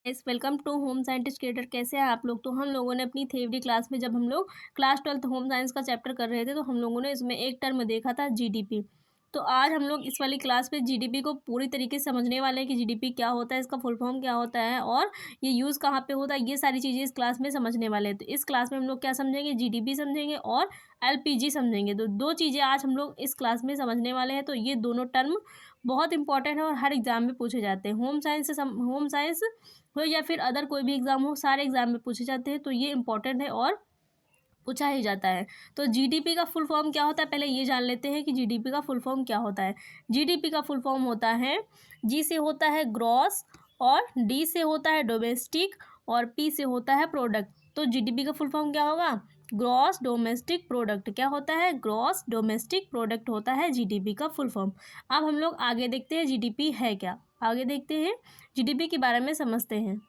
Guys, welcome to home scientist creator. कैसे हैं आप लोग। तो हम लोगों ने अपनी थ्योरी क्लास में, जब हम लोग क्लास 12th होम साइंस का चैप्टर कर रहे थे, तो हम लोगों ने इसमें एक टर्म देखा था जीडीपी। तो आज हम लोग इस वाली क्लास में जीडीपी को पूरी तरीके से समझने वाले हैं कि जीडीपी क्या होता है, इसका फुल फॉर्म क्या होता है और ये यूज़ कहाँ पे होता है। ये सारी चीज़ें इस क्लास में समझने वाले हैं। तो इस क्लास में हम लोग क्या समझेंगे, जीडीपी समझेंगे और एलपीजी समझेंगे। तो दो चीज़ें आज हम लोग इस क्लास में समझने वाले हैं। तो ये दोनों टर्म बहुत इंपॉर्टेंट है और हर एग्जाम में पूछे जाते हैं। होम साइंस हो या फिर अदर कोई भी एग्जाम हो, सारे एग्जाम में पूछे जाते हैं। तो ये इंपॉर्टेंट है और पूछा ही जाता है। तो जीडीपी का फुल फॉर्म क्या होता है, पहले ये जान लेते हैं कि जीडीपी का फुल फॉर्म क्या होता है। जीडीपी का फुल फॉर्म होता है, जी से होता है ग्रॉस, और डी से होता है डोमेस्टिक, और पी से होता है प्रोडक्ट। तो जीडीपी का फुल फॉर्म क्या होगा, ग्रॉस डोमेस्टिक प्रोडक्ट। क्या होता है, ग्रॉस डोमेस्टिक प्रोडक्ट होता है जीडीपी का फुल फॉर्म। अब हम लोग आगे देखते हैं जीडीपी है क्या। आगे देखते हैं, जीडीपी के बारे में समझते हैं।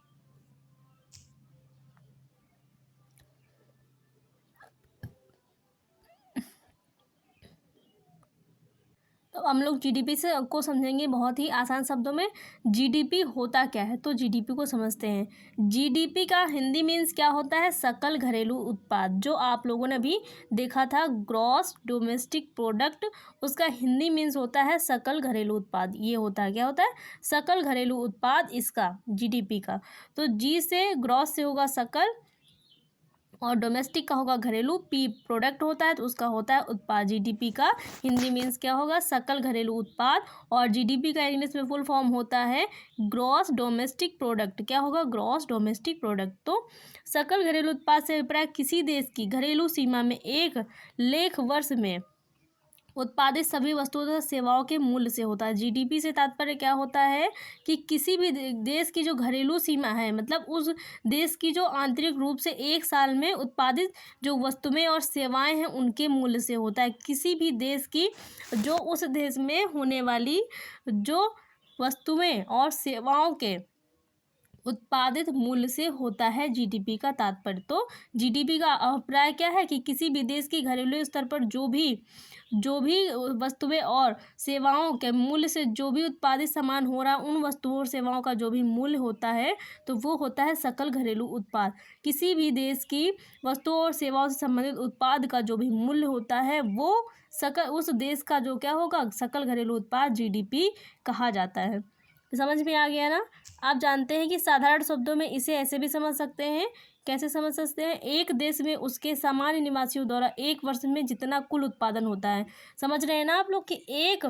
तो हम लोग जीडीपी से को समझेंगे बहुत ही आसान शब्दों में। जीडीपी होता क्या है, तो जीडीपी को समझते हैं। जीडीपी का हिंदी मीन्स क्या होता है, सकल घरेलू उत्पाद। जो आप लोगों ने अभी देखा था ग्रॉस डोमेस्टिक प्रोडक्ट, उसका हिंदी मीन्स होता है सकल घरेलू उत्पाद। ये होता है, क्या होता है, सकल घरेलू उत्पाद इसका, जीडीपी का। तो जी से ग्रॉस से होगा सकल, और डोमेस्टिक का होगा घरेलू, पी प्रोडक्ट होता है तो उसका होता है उत्पाद। जीडीपी का हिंदी मीन्स क्या होगा, सकल घरेलू उत्पाद। और जीडीपी का इंग्लिश में फुल फॉर्म होता है ग्रॉस डोमेस्टिक प्रोडक्ट। क्या होगा, ग्रॉस डोमेस्टिक प्रोडक्ट। तो सकल घरेलू उत्पाद से अभिप्राय किसी देश की घरेलू सीमा में एक लेख वर्ष में उत्पादित सभी वस्तुओं तथा सेवाओं के मूल्य से होता है। जीडीपी से तात्पर्य क्या होता है कि किसी भी देश की जो घरेलू सीमा है, मतलब उस देश की जो आंतरिक रूप से एक साल में उत्पादित जो वस्तुएं और सेवाएं हैं उनके मूल्य से होता है। किसी भी देश की जो उस देश में होने वाली जो वस्तुएं और सेवाओं के उत्पादित मूल्य से होता है जीडीपी का तात्पर्य। तो जीडीपी का अभिप्राय क्या है कि किसी भी देश की घरेलू स्तर पर जो भी वस्तुएं और सेवाओं के मूल्य से जो भी उत्पादित सामान हो रहा है, उन वस्तुओं और सेवाओं का जो भी मूल्य होता है तो वो होता है सकल घरेलू उत्पाद। किसी भी देश की वस्तुओं और सेवाओं से संबंधित उत्पाद का जो भी मूल्य होता है वो सकल उस देश का जो क्या होगा, सकल घरेलू उत्पाद जीडीपी कहा जाता है। समझ में आ गया ना। आप जानते हैं कि साधारण शब्दों में इसे ऐसे भी समझ सकते हैं। कैसे समझ सकते हैं, एक देश में उसके सामान्य निवासियों द्वारा एक वर्ष में जितना कुल उत्पादन होता है। समझ रहे हैं ना आप लोग कि एक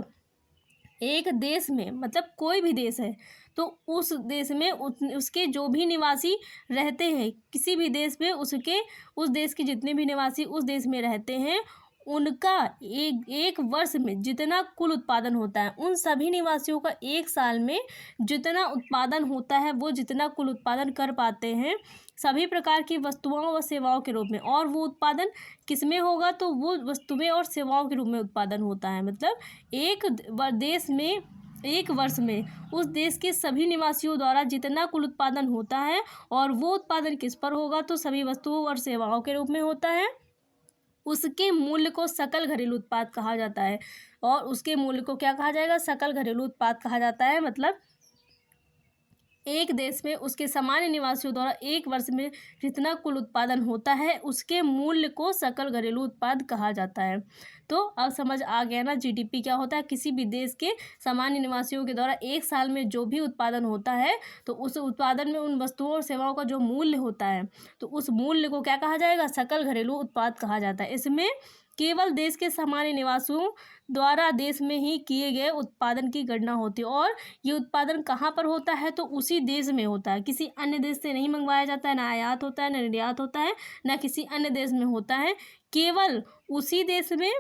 एक देश में, मतलब कोई भी देश है, तो उस देश में उसके जो भी निवासी रहते हैं, किसी भी देश में उसके उस देश के जितने भी निवासी उस देश में रहते हैं, उनका एक एक वर्ष में जितना कुल उत्पादन होता है, उन सभी निवासियों का एक साल में जितना उत्पादन होता है, वो जितना कुल उत्पादन कर पाते हैं सभी प्रकार की वस्तुओं व सेवाओं के रूप में। और वो उत्पादन किस में होगा, तो वो वस्तुएं और सेवाओं के रूप में उत्पादन होता है। मतलब एक देश में एक वर्ष में उस देश के सभी निवासियों द्वारा जितना कुल उत्पादन होता है, और वो उत्पादन किस पर होगा, तो सभी वस्तुओं और सेवाओं के रूप में होता है। उसके मूल्य को सकल घरेलू उत्पाद कहा जाता है। और उसके मूल्य को क्या कहा जाएगा, सकल घरेलू उत्पाद कहा जाता है। मतलब एक देश में उसके सामान्य निवासियों द्वारा एक वर्ष में जितना कुल उत्पादन होता है, उसके मूल्य को सकल घरेलू उत्पाद कहा जाता है। तो अब समझ आ गया ना, जीडीपी क्या होता है, किसी भी देश के सामान्य निवासियों के द्वारा एक साल में जो भी उत्पादन होता है, तो उस उत्पादन में उन वस्तुओं और सेवाओं का जो मूल्य होता है, तो उस मूल्य को क्या कहा जाएगा, सकल घरेलू उत्पाद कहा जाता है। इसमें केवल देश के सामान्य निवासियों द्वारा देश में ही किए गए उत्पादन की गणना होती है। और ये उत्पादन कहाँ पर होता है, तो उसी देश में होता है। किसी अन्य देश से नहीं मंगवाया जाता है, ना आयात होता है, ना निर्यात होता है, ना किसी अन्य देश में होता है। केवल उसी देश में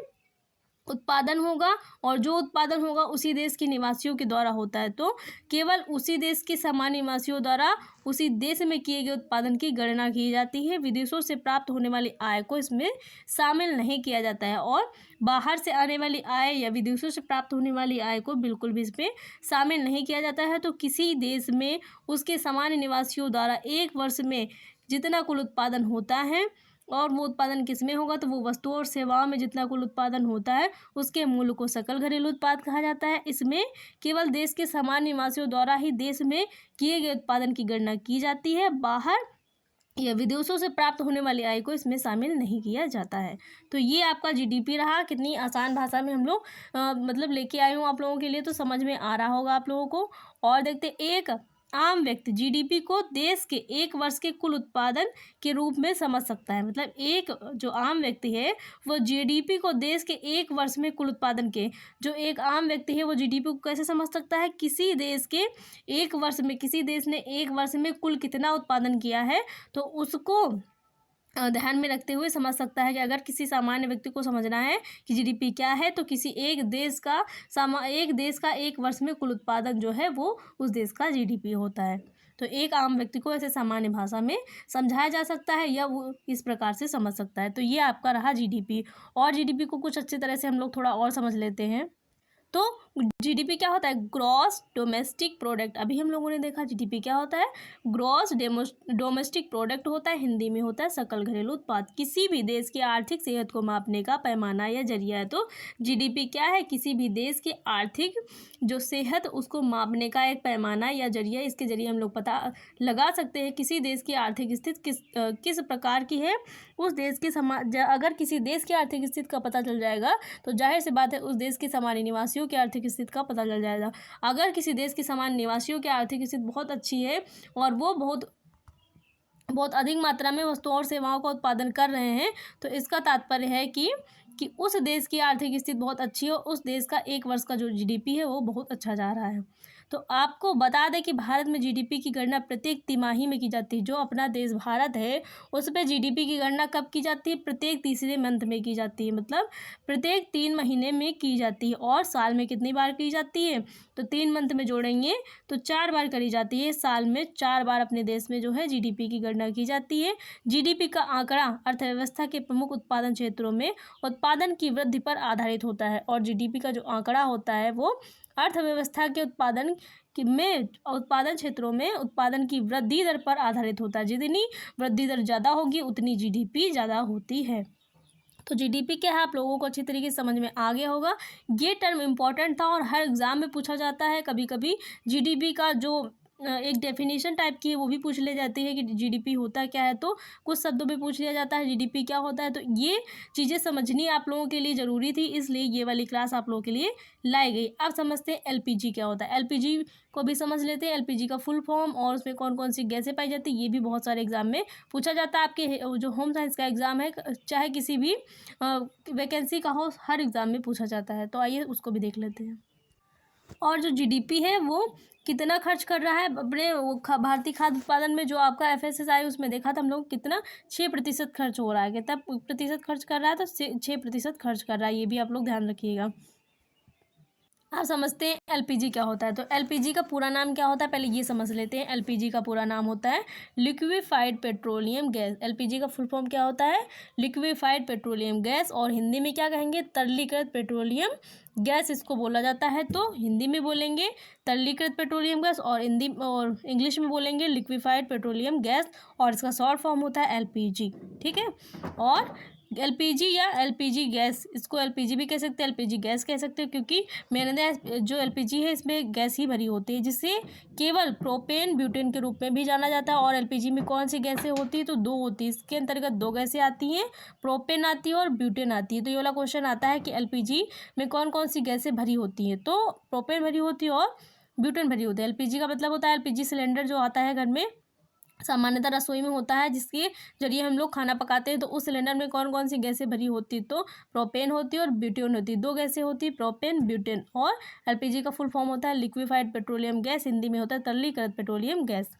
उत्पादन होगा, और जो उत्पादन होगा उसी देश के निवासियों के द्वारा होता है। तो केवल उसी देश के सामान्य निवासियों द्वारा उसी देश में किए गए उत्पादन की गणना की जाती है। विदेशों से प्राप्त होने वाली आय को इसमें शामिल नहीं किया जाता है, और बाहर से आने वाली आय या विदेशों से प्राप्त होने वाली आय को बिल्कुल भी इसमें शामिल नहीं किया जाता है। तो किसी देश में उसके सामान्य निवासियों द्वारा एक वर्ष में जितना कुल उत्पादन होता है, और वो उत्पादन किस में होगा, तो वो वस्तुओं और सेवाओं में जितना कुल उत्पादन होता है उसके मूल्य को सकल घरेलू उत्पाद कहा जाता है। इसमें केवल देश के सामान्य निवासियों द्वारा ही देश में किए गए उत्पादन की गणना की जाती है। बाहर या विदेशों से प्राप्त होने वाली आय को इसमें शामिल नहीं किया जाता है। तो ये आपका जीडीपी रहा। कितनी आसान भाषा में हम लोग मतलब लेके आए हूँ आप लोगों के लिए, तो समझ में आ रहा होगा आप लोगों को। और देखते एक आम व्यक्ति जीडीपी को देश के एक वर्ष के कुल उत्पादन के रूप में समझ सकता है। मतलब एक जो आम व्यक्ति है वो जीडीपी को देश के एक वर्ष में कुल उत्पादन के, जो एक आम व्यक्ति है वो जीडीपी को कैसे समझ सकता है, किसी देश के एक वर्ष में, किसी देश ने एक वर्ष में कुल कितना उत्पादन किया है तो उसको ध्यान में रखते हुए समझ सकता है कि अगर किसी सामान्य व्यक्ति को समझना है कि जीडीपी क्या है तो किसी एक देश का एक वर्ष में कुल उत्पादन जो है वो उस देश का जीडीपी होता है। तो एक आम व्यक्ति को ऐसे सामान्य भाषा में समझाया जा सकता है या वो इस प्रकार से समझ सकता है। तो ये आपका रहा जीडीपी। और जीडीपी को कुछ अच्छी तरह से हम लोग थोड़ा और समझ लेते हैं। तो जीडीपी क्या होता है, ग्रॉस डोमेस्टिक प्रोडक्ट। अभी हम लोगों ने देखा जीडीपी क्या होता है, ग्रॉस डोमेस्टिक प्रोडक्ट होता है, हिंदी में होता है सकल घरेलू उत्पाद। किसी भी देश की आर्थिक सेहत को मापने का पैमाना या जरिया है। तो जीडीपी क्या है, किसी भी देश की आर्थिक जो सेहत उसको मापने का एक पैमाना या जरिया। इसके जरिए हम लोग पता लगा सकते हैं किसी देश की आर्थिक स्थिति किस प्रकार की है। उस देश के अगर किसी देश की आर्थिक स्थिति का पता चल जाएगा तो जाहिर सी बात है उस देश के सामान्य निवासियों की आर्थिक स्थिति का पता चल जाएगा। अगर किसी देश के सामान्य निवासियों की आर्थिक स्थिति बहुत अच्छी है और वो बहुत अधिक मात्रा में वस्तुओं और सेवाओं का उत्पादन कर रहे हैं तो इसका तात्पर्य है कि उस देश की आर्थिक स्थिति बहुत अच्छी है, उस देश का एक वर्ष का जो जीडीपी है वो बहुत अच्छा जा रहा है। तो आपको बता दें कि भारत में जीडीपी की गणना प्रत्येक तिमाही में की जाती है। जो अपना देश भारत है उस पर जीडीपी की गणना कब की जाती है, प्रत्येक तीसरे मंथ में की जाती है। मतलब प्रत्येक 3 महीने में की जाती है। और साल में कितनी बार की जाती है, तो 3 मंथ में जोड़ेंगे तो 4 बार करी जाती है। साल में 4 बार अपने देश में जो है जीडीपी की गणना की जाती है। जीडीपी का आंकड़ा अर्थव्यवस्था के प्रमुख उत्पादन क्षेत्रों में उत्पादन की वृद्धि पर आधारित होता है। और जीडीपी का जो आंकड़ा होता है वो अर्थव्यवस्था के उत्पादन क्षेत्रों में उत्पादन की वृद्धि दर पर आधारित होता है। जितनी वृद्धि दर ज़्यादा होगी उतनी जीडीपी ज़्यादा होती है। तो जीडीपी क्या है आप लोगों को अच्छी तरीके से समझ में आ गया होगा। ये टर्म इम्पॉर्टेंट था और हर एग्जाम में पूछा जाता है। कभी कभी जीडीपी का जो एक डेफिनेशन टाइप की है वो भी पूछ ले जाती है कि जीडीपी होता क्या है, तो कुछ शब्दों में पूछ लिया जाता है जीडीपी क्या होता है। तो ये चीज़ें समझनी आप लोगों के लिए ज़रूरी थी, इसलिए ये वाली क्लास आप लोगों के लिए लाई गई। अब समझते हैं एलपीजी क्या होता है। एलपीजी को भी समझ लेते हैं, एलपीजी का फुल फॉर्म और उसमें कौन कौन सी गैसें पाई जाती है, ये भी बहुत सारे एग्जाम में पूछा जाता है। आपके जो होम साइंस का एग्ज़ाम है चाहे किसी भी वैकेंसी का हो, हर एग्ज़ाम में पूछा जाता है। तो आइए उसको भी देख लेते हैं। और जो जीडीपी है वो कितना खर्च कर रहा है अपने भारतीय खाद्य उत्पादन में। जो आपका एफएसएसआई उसमें देखा था हम लोग कितना 6% खर्च हो रहा है। कितना प्रतिशत खर्च कर रहा है, तो 6% खर्च कर रहा है। ये भी आप लोग ध्यान रखिएगा। आप समझते हैं एलपीजी क्या होता है। तो एलपीजी का पूरा नाम क्या होता है, पहले ये समझ लेते हैं। एलपीजी का पूरा नाम होता है लिक्विफाइड पेट्रोलियम गैस। एलपीजी का फुल फॉर्म क्या होता है, लिक्विफाइड पेट्रोलियम गैस। और हिंदी में क्या कहेंगे, तरलीकृत पेट्रोलियम गैस इसको बोला जाता है। तो हिंदी में बोलेंगे तरलीकृत पेट्रोलियम गैस और इंग्लिश में बोलेंगे लिक्विफाइड पेट्रोलियम गैस। और इसका शॉर्ट फॉर्म होता है एलपीजी। ठीक है। और एलपीजी या एलपीजी गैस, इसको एलपीजी भी कह सकते हैं, एलपीजी गैस कह सकते हैं, क्योंकि मैंने जो एलपीजी है इसमें गैस ही भरी होती है, जिसे केवल प्रोपेन ब्यूटेन के रूप में भी जाना जाता है। और एलपीजी में कौन सी गैसें होती है, तो 2 होती है। इसके अंतर्गत 2 गैसें आती हैं, प्रोपेन आती है और ब्यूटेन आती है। तो ये वाला क्वेश्चन आता है कि एलपीजी में कौन कौन सी गैसें भरी होती हैं, तो प्रोपेन भरी होती है और ब्यूटेन भरी होती है। एलपीजी का मतलब होता है एलपीजी सिलेंडर जो आता है घर में, सामान्यतः रसोई में होता है, जिसके जरिए हम लोग खाना पकाते हैं। तो उस सिलेंडर में कौन कौन सी गैसें भरी होती है, तो प्रोपेन होती है और ब्यूटेन होती है। 2 गैसें होती है, प्रोपेन ब्यूटेन। और एलपीजी का फुल फॉर्म होता है लिक्विफाइड पेट्रोलियम गैस, हिंदी में होता है तरलीकृत पेट्रोलियम गैस।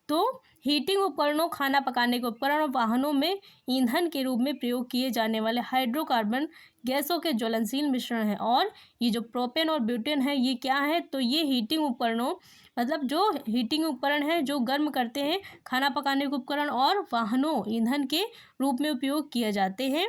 तो हीटिंग उपकरणों, खाना पकाने के उपकरण और वाहनों में ईंधन के रूप में प्रयोग किए जाने वाले हाइड्रोकार्बन गैसों के ज्वलनशील मिश्रण है। और ये जो प्रोपेन और ब्यूटेन है ये क्या है, तो ये हीटिंग उपकरणों, मतलब जो हीटिंग उपकरण है जो गर्म करते हैं, खाना पकाने के उपकरण और वाहनों ईंधन के रूप में उपयोग किए जाते हैं।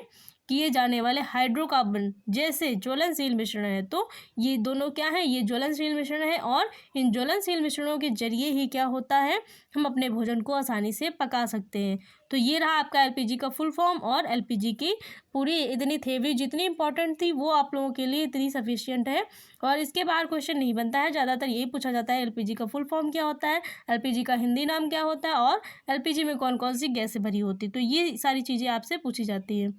किए जाने वाले हाइड्रोकार्बन जैसे ज्वलनशील मिश्रण है। तो ये दोनों क्या है, ये ज्वलनशील मिश्रण है और इन ज्वलनशील मिश्रणों के जरिए ही क्या होता है, हम अपने भोजन को आसानी से पका सकते हैं। तो ये रहा आपका एलपीजी का फुल फॉर्म और एलपीजी की पूरी इतनी थ्योरी जितनी इंपॉर्टेंट थी वो आप लोगों के लिए इतनी सफिशिएंट है और इसके बाहर क्वेश्चन नहीं बनता है। ज़्यादातर यही पूछा जाता है एलपीजी का फुल फॉर्म क्या होता है, एलपीजी का हिंदी नाम क्या होता है और एलपीजी में कौन कौन सी गैसें भरी होती है। तो ये सारी चीज़ें आपसे पूछी जाती है।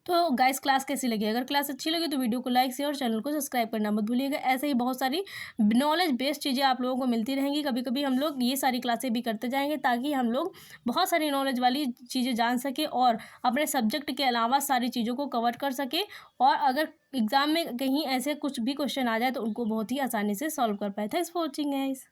तो गाइस क्लास कैसी लगी, अगर क्लास अच्छी लगी तो वीडियो को लाइक शेयर और चैनल को सब्सक्राइब करना मत भूलिएगा। ऐसे ही बहुत सारी नॉलेज बेस्ड चीज़ें आप लोगों को मिलती रहेंगी। कभी कभी हम लोग ये सारी क्लासें भी करते जाएंगे ताकि हम लोग बहुत सारी नॉलेज वाली चीज़ें जान सके और अपने सब्जेक्ट के अलावा सारी चीज़ों को कवर कर सके और अगर एग्जाम में कहीं ऐसे कुछ भी क्वेश्चन आ जाए तो उनको बहुत ही आसानी से सॉल्व कर पाए। Thanks for watching guys.